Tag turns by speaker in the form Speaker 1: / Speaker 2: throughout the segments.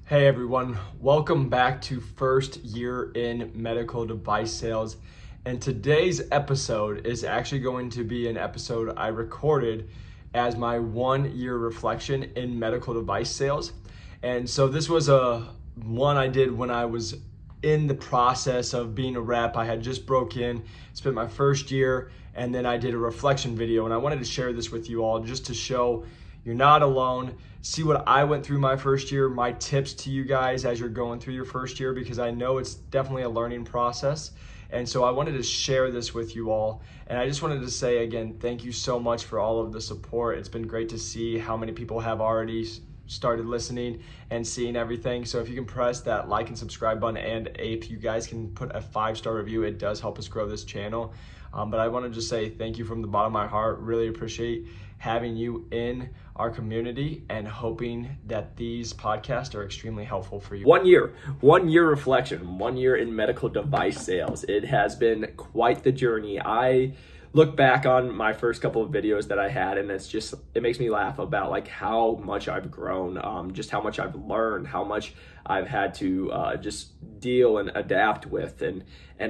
Speaker 1: Hey everyone, welcome back to First Year in Medical Device Sales. And today's episode is actually going to be an episode I recorded as my 1 year reflection in medical device sales. And so this was one I did when I was in the process of being a rep. I had just broke in, spent my first year, and then I did a reflection video. And I wanted to share this with you all just to show you're not alone. See what I went through my first year, my tips to you guys as you're going through your first year, because I know it's definitely a learning process. And so I wanted to share this with you all. And I just wanted to say again, thank you so much for all of the support. It's been great to see how many people have already started listening and seeing everything. So if you can press that like and subscribe button, and if you guys can put a 5-star review, it does help us grow this channel. But I want to just say thank you from the bottom of my heart. Really appreciate having you in our community and hoping that these podcasts are extremely helpful for you.
Speaker 2: 1 year reflection, 1 year in medical device sales. It has been quite the journey. I look back on my first couple of videos that I had, and it makes me laugh about like how much I've grown, just how much I've learned, how much I've had to just deal and adapt with and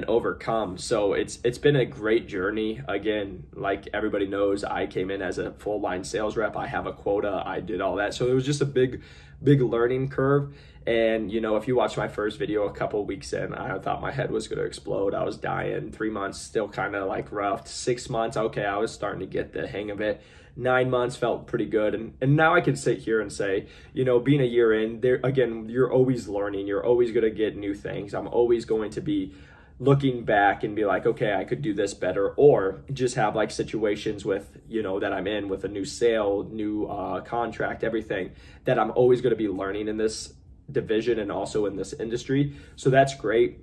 Speaker 2: overcome. So it's been a great journey. Again, like everybody knows, I came in as a full line sales rep. I have a quota. I did all that. So it was just a big learning curve. And, you know, if you watch my first video a couple of weeks in, I thought my head was going to explode. I was dying. 3 months, still kind of like rough. 6 months, okay, I was starting to get the hang of it. 9 months felt pretty good. And now I can sit here and say, you know, being a year in, there again, you're always learning. You're always going to get new things. I'm always going to be looking back and be like, okay, I could do this better, or just have like situations with, you know, that I'm in with a new sale, new contract, everything that I'm always going to be learning in this division and also in this industry. So that's great.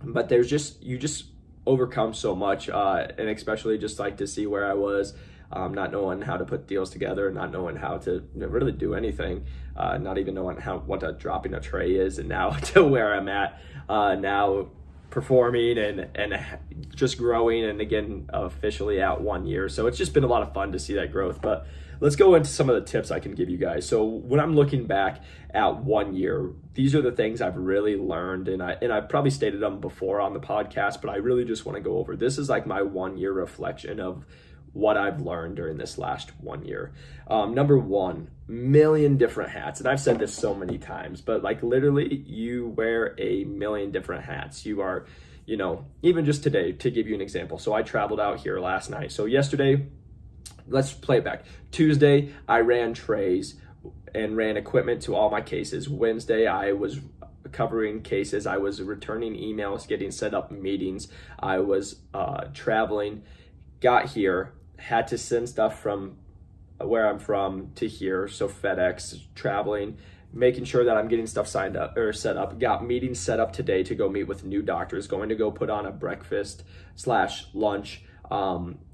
Speaker 2: But you just overcome so much, and especially just like to see where I was, not knowing how to put deals together, not knowing how to really do anything, not even knowing what a dropping a tray is, and now to where I'm at now, performing and just growing, and again officially at 1 year. So it's just been a lot of fun to see that growth. But let's go into some of the tips I can give you guys. So when I'm looking back at 1 year, these are the things I've really learned, and I've probably stated them before on the podcast, but I really just want to go over. This is like my 1 year reflection of what I've learned during this last 1 year. Number one, million different hats. And I've said this so many times, but like literally you wear a million different hats. You are, you know, even just today, to give you an example. So I traveled out here last night. So yesterday, let's play it back. Tuesday, I ran trays and ran equipment to all my cases. Wednesday, I was covering cases. I was returning emails, getting set up meetings. I was traveling, got here, had to send stuff from where I'm from to here. So FedEx, traveling, making sure that I'm getting stuff signed up or set up. Got meetings set up today to go meet with new doctors. Going to go put on a breakfast/lunch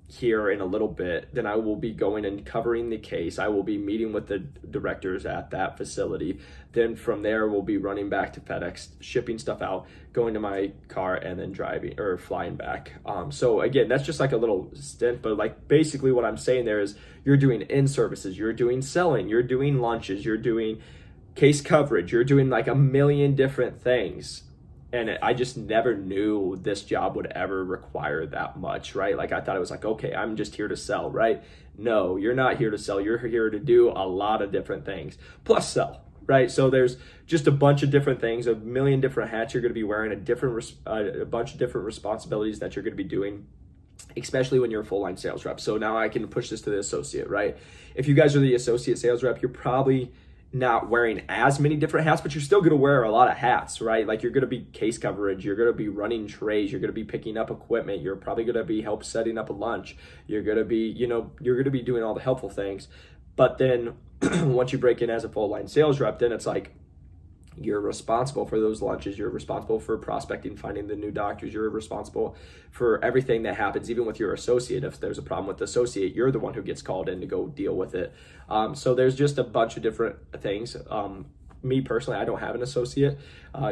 Speaker 2: here in a little bit. Then I will be going and covering the case. I will be meeting with the directors at that facility. Then from there, we'll be running back to FedEx, shipping stuff out, going to my car, and then driving or flying back. So again, that's just like a little stint, but like basically what I'm saying there is you're doing in-services, you're doing selling, you're doing lunches, you're doing case coverage, you're doing like a million different things. And I just never knew this job would ever require that much, right? Like I thought it was like, okay, I'm just here to sell, right? No, you're not here to sell. You're here to do a lot of different things, plus sell, right? So there's just a bunch of different things, a million different hats you're going to be wearing, a bunch of different responsibilities that you're going to be doing, especially when you're a full-line sales rep. So now I can push this to the associate, right? If you guys are the associate sales rep, you're probably not wearing as many different hats, but you're still going to wear a lot of hats, right? Like you're going to be case coverage, you're going to be running trays, you're going to be picking up equipment, you're probably going to be help setting up a lunch, you're going to be, you're going to be doing all the helpful things. But then once you break in as a full line sales rep, then it's like you're responsible for those lunches, you're responsible for prospecting, finding the new doctors, you're responsible for everything that happens, even with your associate. If there's a problem with the associate, you're the one who gets called in to go deal with it. So there's just a bunch of different things. Me personally, I don't have an associate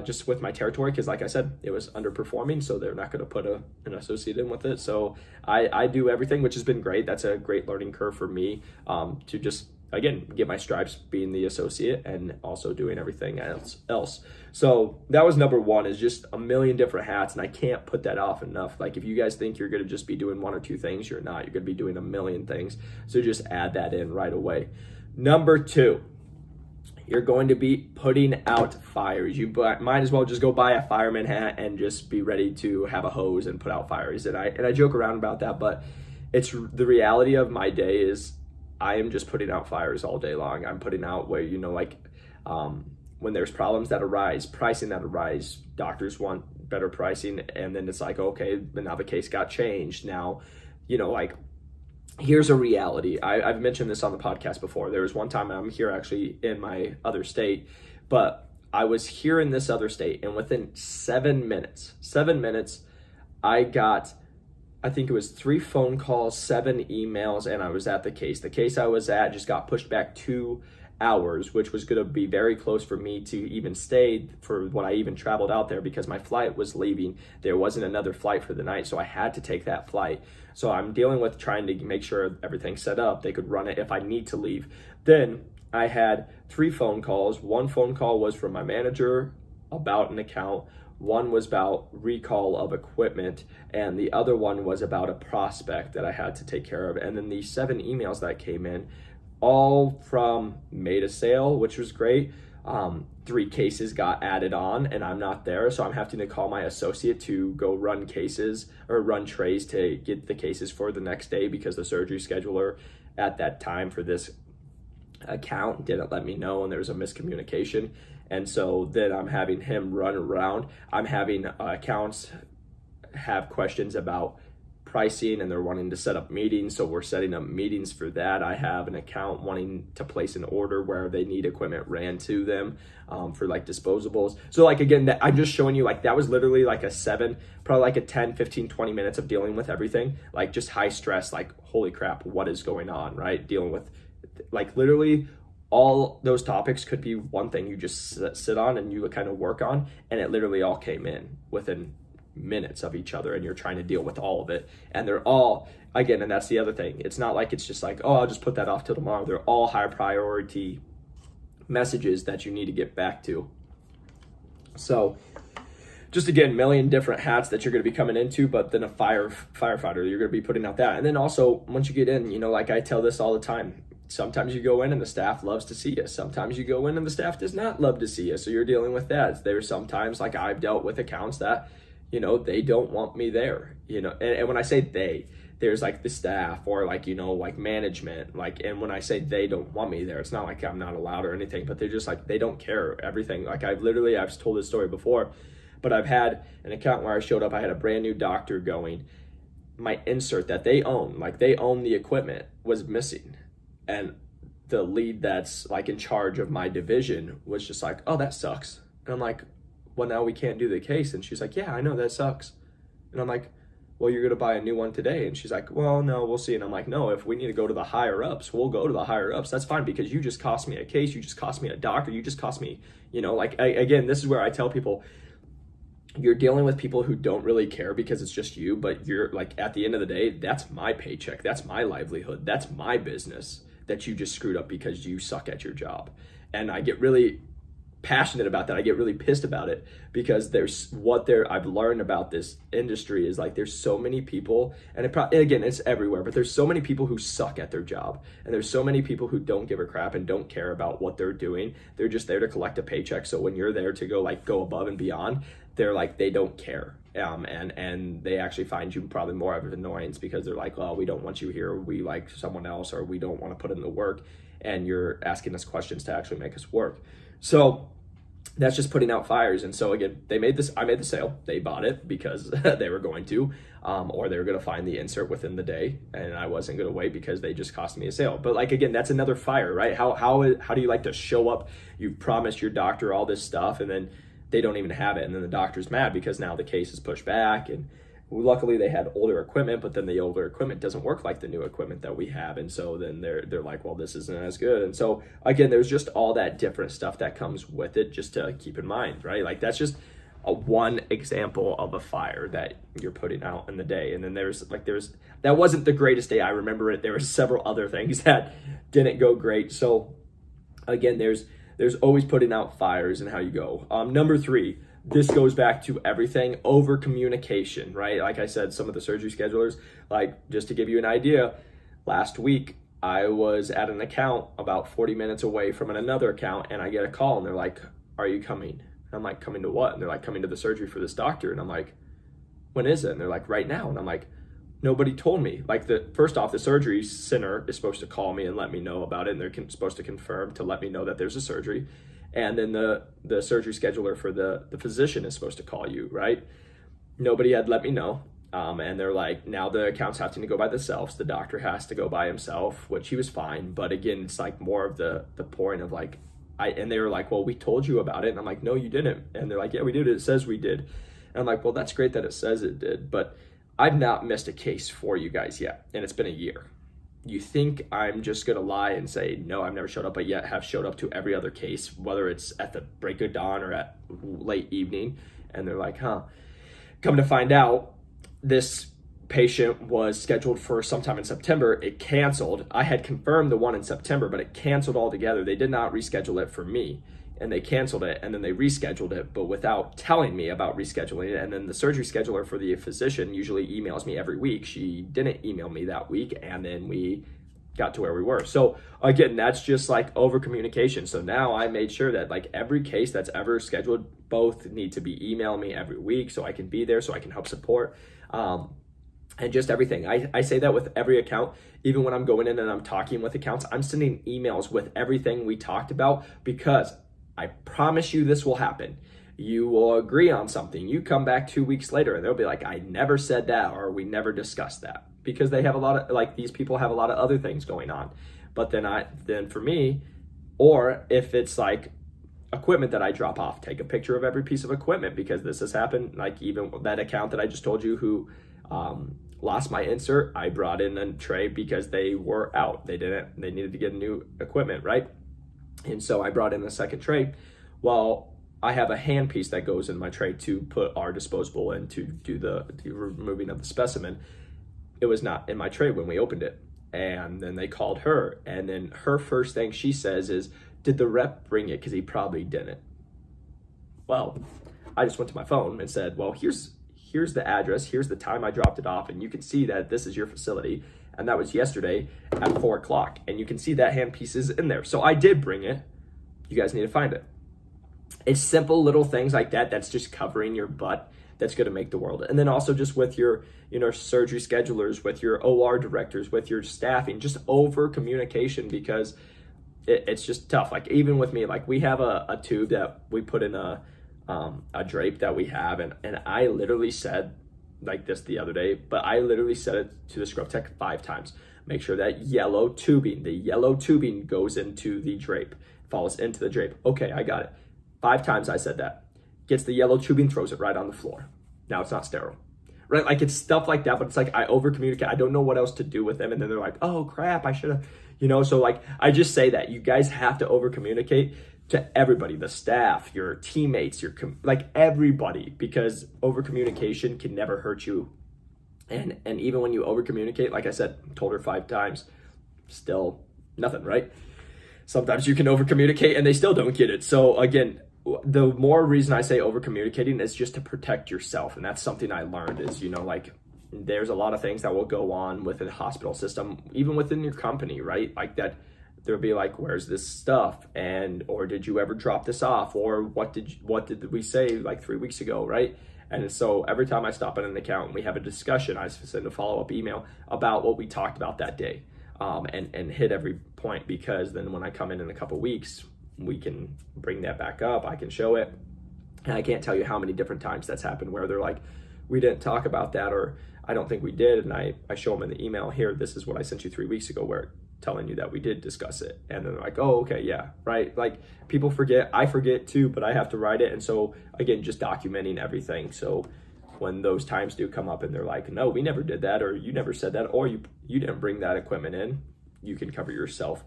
Speaker 2: just with my territory because like I said, it was underperforming, so they're not going to put an associate in with it. So I do everything, which has been great. That's a great learning curve for me to just again, get my stripes being the associate and also doing everything else. So that was number one, is just a million different hats, and I can't put that off enough. Like, if you guys think you're going to just be doing one or two things, you're not. You're going to be doing a million things. So just add that in right away. Number two, you're going to be putting out fires. You might as well just go buy a fireman hat and just be ready to have a hose and put out fires. And I joke around about that, but it's the reality of my day is I am just putting out fires all day long. I'm putting out where, when there's problems that arise, pricing that arise, doctors want better pricing, and then it's like, okay, but now the case got changed. Now, here's a reality. I've mentioned this on the podcast before. There was one time, I'm here actually in my other state, but I was here in this other state, and within 7 minutes, I think it was 3 phone calls, 7 emails, and I was at the case. The case I was at just got pushed back 2 hours, which was going to be very close for me to even stay for when I even traveled out there, because my flight was leaving. There wasn't another flight for the night, so I had to take that flight. So I'm dealing with trying to make sure everything's set up. They could run it if I need to leave. Then I had 3 phone calls. 1 phone call was from my manager about an account. 1 was about recall of equipment, and the other one was about a prospect that I had to take care of. And then the 7 emails that came in, all from made a sale, which was great. 3 cases got added on, and I'm not there, so I'm having to call my associate to go run cases or run trays to get the cases for the next day, because the surgery scheduler at that time for this account didn't let me know, and there was a miscommunication. And so then I'm having him run around. I'm having accounts have questions about pricing, and they're wanting to set up meetings, so we're setting up meetings for that. I have an account wanting to place an order where they need equipment ran to them for disposables. So again, I'm just showing you, that was literally probably a 10, 15, 20 minutes of dealing with everything, just high stress, holy crap, what is going on, right? Dealing with literally all those topics could be one thing you just sit on and you kind of work on, and it literally all came in within minutes of each other, and you're trying to deal with all of it, and they're all, again, and that's the other thing, it's not like it's just oh, I'll just put that off till tomorrow. They're all high priority messages that you need to get back to. So just again, million different hats that you're going to be coming into, but then a firefighter, you're going to be putting out that. And then also once you get in, I tell this all the time, sometimes you go in and the staff loves to see you. Sometimes you go in and the staff does not love to see you. So you're dealing with that. There's sometimes I've dealt with accounts that, they don't want me there, and when I say they, there's the staff or management, and when I say they don't want me there, it's not like I'm not allowed or anything, but they're just they don't care everything. I've told this story before, but I've had an account where I showed up, I had a brand new doctor going, my insert that they own, they own the equipment, was missing. And the lead that's in charge of my division was just oh, that sucks. And I'm well, now we can't do the case. And she's yeah, I know, that sucks. And I'm well, you're going to buy a new one today. And she's well, no, we'll see. And I'm no, if we need to go to the higher ups, we'll go to the higher ups. That's fine, because you just cost me a case. You just cost me a doctor. You just cost me, again, this is where I tell people, you're dealing with people who don't really care because it's just you, but you're at the end of the day, that's my paycheck. That's my livelihood. That's my business that you just screwed up because you suck at your job. And I get really passionate about that. I get really pissed about it, because I've learned about this industry is there's so many people, and again, it's everywhere, but there's so many people who suck at their job, and there's so many people who don't give a crap and don't care about what they're doing. They're just there to collect a paycheck. So when you're there to go above and beyond, they're they don't care. And they actually find you probably more of an annoyance, because they're well, we don't want you here, we like someone else, or we don't want to put in the work, and you're asking us questions to actually make us work. So that's just putting out fires. And so again, I made the sale, they bought it because they were going to, or they were going to find the insert within the day, and I wasn't going to wait because they just cost me a sale. But again, that's another fire, right? How do you to show up? You've promised your doctor all this stuff, and then they don't even have it, and then the doctor's mad because now the case is pushed back. And luckily they had older equipment, but then the older equipment doesn't work like the new equipment that we have, and so then they're well, this isn't as good. And so again, there's just all that different stuff that comes with it, just to keep in mind, right? That's just one example of a fire that you're putting out in the day. And then there's that wasn't the greatest day. I remember it. There were several other things that didn't go great. So again, there's always putting out fires and how you go. Number 3, this goes back to everything, over communication, right? Like I said, some of the surgery schedulers, like just to give you an idea, last week I was at an account about 40 minutes away from another account, and I get a call and they're like, "Are you coming?" And I'm like, "Coming to what?" And they're like, "Coming to the surgery for this doctor." And I'm like, "When is it?" And they're like, "Right now." And I'm like, "Nobody told me." Like, first off, the surgery center is supposed to call me and let me know about it, and they're supposed to confirm to let me know that there's a surgery. And then the surgery scheduler for the physician is supposed to call you, right? Nobody had let me know. And they're like, now the accounts have to go by themselves. The doctor has to go by himself, which he was fine. But again, it's like more of the point of like, and they were like, "Well, we told you about it." And I'm like, "No, you didn't." And they're like, "Yeah, we did. It says we did." And I'm like, "Well, that's great that it says it did, but I've not missed a case for you guys yet. And it's been a year. You think I'm just going to lie and say, no, I've never showed up, but yet have showed up to every other case, whether it's at the break of dawn or at late evening." And they're like, "Huh." Come to find out, this patient was scheduled for sometime in September. It canceled. I had confirmed the one in September, but it canceled altogether. They did not reschedule it for me, and they canceled it, and then they rescheduled it, but without telling me about rescheduling it. And then the surgery scheduler for the physician usually emails me every week. She didn't email me that week, and then we got to where we were. So again, that's just like over communication. So now I made sure that like every case that's ever scheduled, both need to be emailing me every week so I can be there, so I can help support. And just everything. I say that with every account. Even when I'm going in and I'm talking with accounts, I'm sending emails with everything we talked about, because I promise you this will happen. You will agree on something. You come back 2 weeks later and they'll be like, "I never said that," or "We never discussed that," because they have a lot of, like, these people have a lot of other things going on. But then for me, or if it's like equipment that I drop off, take a picture of every piece of equipment, because this has happened. Like even that account that I just told you who lost my insert, I brought in a tray because they were out. They needed to get new equipment, right? And so I brought in a second tray. Well, I have a hand piece that goes in my tray to put our disposable in to do the removing of the specimen. It was not in my tray when we opened it. And then they called her, and then her first thing she says is, "Did the rep bring it? Because he probably didn't." Well, I just went to my phone and said, "Well, here's the address, here's the time I dropped it off, and you can see that this is your facility." And that was yesterday at 4 o'clock. And you can see that handpiece is in there. So I did bring it. You guys need to find it. It's simple little things like that that's just covering your butt that's going to make the world. And then also just with your, surgery schedulers, with your OR directors, with your staffing, just over communication, because it's just tough. Like even with me, like we have a tube that we put in a drape that we have. And I literally said, like this the other day, but I literally said it to the scrub tech 5 times. Make sure that the yellow tubing goes into the drape, falls into the drape. Okay, I got it. 5 times I said that. Gets the yellow tubing, throws it right on the floor. Now it's not sterile, right? Like it's stuff like that, but it's like I over communicate. I don't know what else to do with them. And then they're like, "Oh crap, I should have," so like I just say that you guys have to over communicate to everybody, the staff, your teammates, like everybody, because over communication can never hurt you. And even when you over communicate, like I said, told her 5 times, still nothing, right? Sometimes you can over communicate and they still don't get it. So again, the more reason I say over communicating is just to protect yourself. And that's something I learned is, like there's a lot of things that will go on within the hospital system, even within your company, right? Like that. There'll be like, "Where's this stuff?" or "Did you ever drop this off?" Or what did we say like 3 weeks ago, right? And so every time I stop at an account and we have a discussion, I send a follow-up email about what we talked about that day, and hit every point, because then when I come in a couple weeks, we can bring that back up. I can show it, and I can't tell you how many different times that's happened where they're like, "We didn't talk about that," or "I don't think we did," and I show them in the email, "Here, this is what I sent you 3 weeks ago," where telling you that we did discuss it. And they're like, "Oh, okay, yeah," right? Like people forget, I forget too, but I have to write it. And so again, just documenting everything. So when those times do come up and they're like, "No, we never did that," or "You never said that," or you didn't bring that equipment in, you can cover yourself.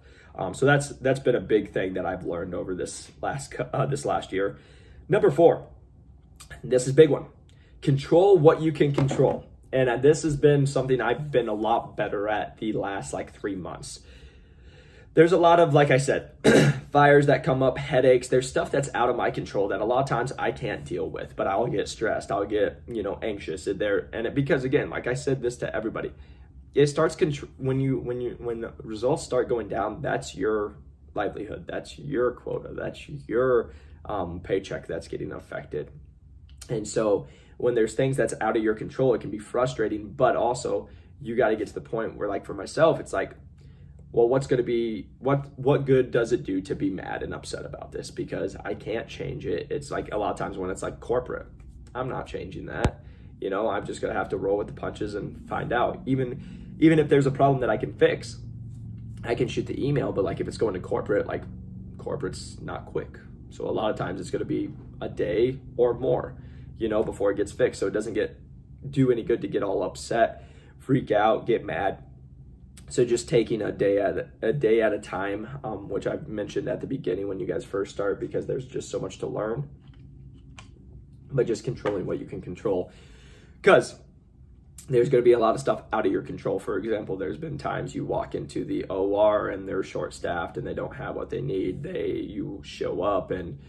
Speaker 2: So that's been a big thing that I've learned over this last year. Number 4, This is a big one. Control what you can control. And this has been something I've been a lot better at the last like 3 months. There's a lot of, like I said, fires that come up, headaches. There's stuff that's out of my control that a lot of times I can't deal with, but I'll get stressed. I'll get, anxious because again, like I said this to everybody, it starts when the results start going down. That's your livelihood. That's your quota. That's your paycheck that's getting affected. And so when there's things that's out of your control, it can be frustrating, but also you got to get to the point where, like for myself, it's like, well, what's going to be, what good does it do to be mad and upset about this? Because I can't change it. It's like a lot of times when it's like corporate, I'm not changing that. I'm just going to have to roll with the punches and find out. Even if there's a problem that I can fix, I can shoot the email, but like if it's going to corporate, like corporate's not quick. So a lot of times it's going to be a day or more, before it gets fixed. So it doesn't do any good to get all upset, freak out, get mad. So just taking a day at a time, which I mentioned at the beginning when you guys first start, because there's just so much to learn, but just controlling what you can control, because there's going to be a lot of stuff out of your control. For example, there's been times you walk into the OR and they're short-staffed and they don't have what they need. You show up and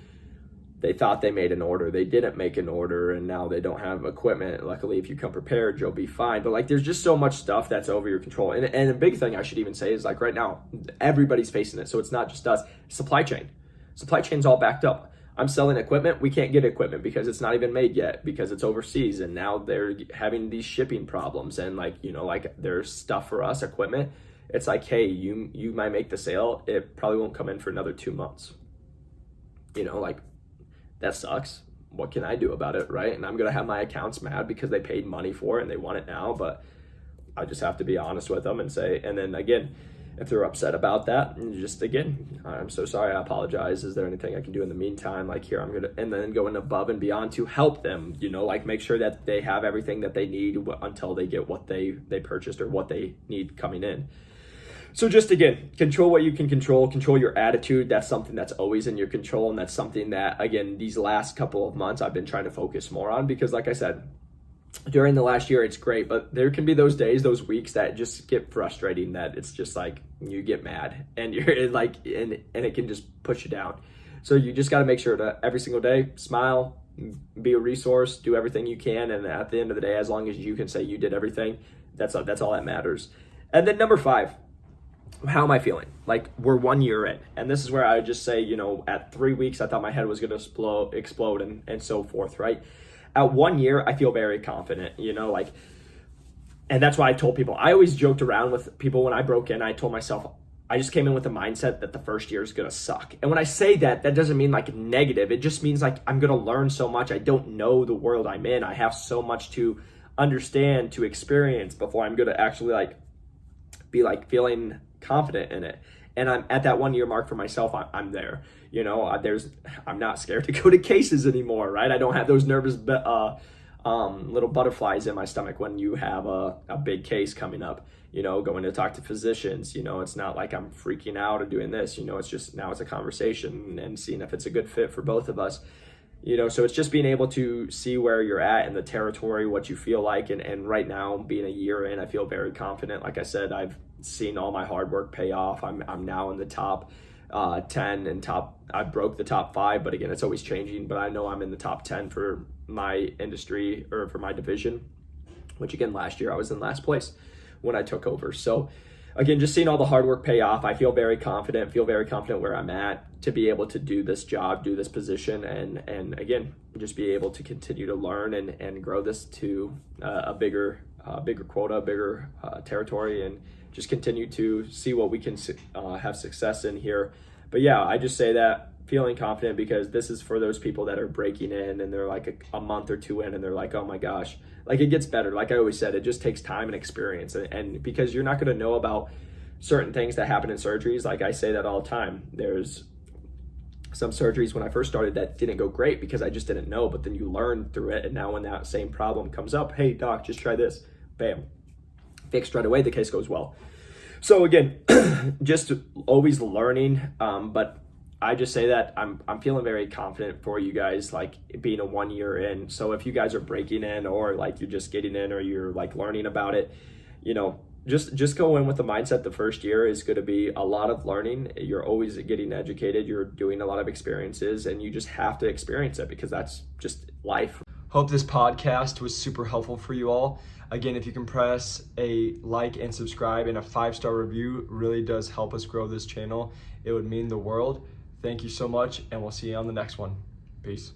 Speaker 2: they thought they made an order. They didn't make an order, and now they don't have equipment. Luckily, if you come prepared, you'll be fine. But like, there's just so much stuff that's over your control. And a big thing I should even say is, like, right now, everybody's facing it. So it's not just us. Supply chain's all backed up. I'm selling equipment. We can't get equipment because it's not even made yet, because it's overseas. And now they're having these shipping problems. And like, there's stuff for us, equipment. It's like, hey, you might make the sale. It probably won't come in for another 2 months. That sucks. What can I do about it, right? And I'm going to have my accounts mad because they paid money for it and they want it now, but I just have to be honest with them and say, and then again, if they're upset about that, again, I'm so sorry, I apologize. Is there anything I can do in the meantime? Like here, and then going above and beyond to help them, make sure that they have everything that they need until they get what they purchased or what they need coming in. So just again, control what you can control your attitude. That's something that's always in your control. And that's something that, again, these last couple of months I've been trying to focus more on, because like I said, during the last year, it's great, but there can be those days, those weeks that just get frustrating, that it's just like you get mad and you're like, and it can just push you down. So you just got to make sure to every single day, smile, be a resource, do everything you can. And at the end of the day, as long as you can say you did everything, that's all that matters. And then number 5, how am I feeling? Like, we're 1 year in, and this is where I would just say, at 3 weeks, I thought my head was going to explode and so forth, right? At 1 year, I feel very confident, and that's why I told people, I always joked around with people when I broke in. I told myself, I just came in with the mindset that the first year is going to suck. And when I say that, that doesn't mean like negative. It just means like I'm going to learn so much. I don't know the world I'm in. I have so much to understand, to experience before I'm going to actually be feeling confident in it. And I'm at that 1 year mark for myself. I'm there. I'm not scared to go to cases anymore, right? I don't have those nervous little butterflies in my stomach when you have a big case coming up, going to talk to physicians. It's not like I'm freaking out or doing this, it's just, now it's a conversation and seeing if it's a good fit for both of us. So it's just being able to see where you're at in the territory, what you feel like. And right now, being a year in, I feel very confident. Like I said, I've seen all my hard work pay off. I'm now in the top 10 and I broke the top 5, but again, it's always changing. But I know I'm in the top 10 for my industry or for my division, which again, last year I was in last place when I took over. So again, just seeing all the hard work pay off, I feel very confident where I'm at to be able to do this job, do this position, and again, just be able to continue to learn and grow this to a bigger quota, bigger territory, and just continue to see what we can have success in here. But yeah, I just say that feeling confident because this is for those people that are breaking in and they're like a month or 2 in and they're like, oh my gosh, like it gets better. Like I always said, it just takes time and experience, and because you're not going to know about certain things that happen in surgeries. Like I say that all the time. There's some surgeries when I first started that didn't go great because I just didn't know, but then you learn through it. And now when that same problem comes up, hey doc, just try this, bam, fixed right away, the case goes well. So again, just always learning, but I just say that I'm feeling very confident for you guys, like being a 1 year in. So if you guys are breaking in, or like you're just getting in, or you're like learning about it, you know, just go in with the mindset the first year is going to be a lot of learning. You're always getting educated. You're doing a lot of experiences, and you just have to experience it because that's just life.
Speaker 1: Hope this podcast was super helpful for you all. Again, if you can press a like and subscribe, and a 5-star review really does help us grow this channel. It would mean the world. Thank you so much, and we'll see you on the next one. Peace.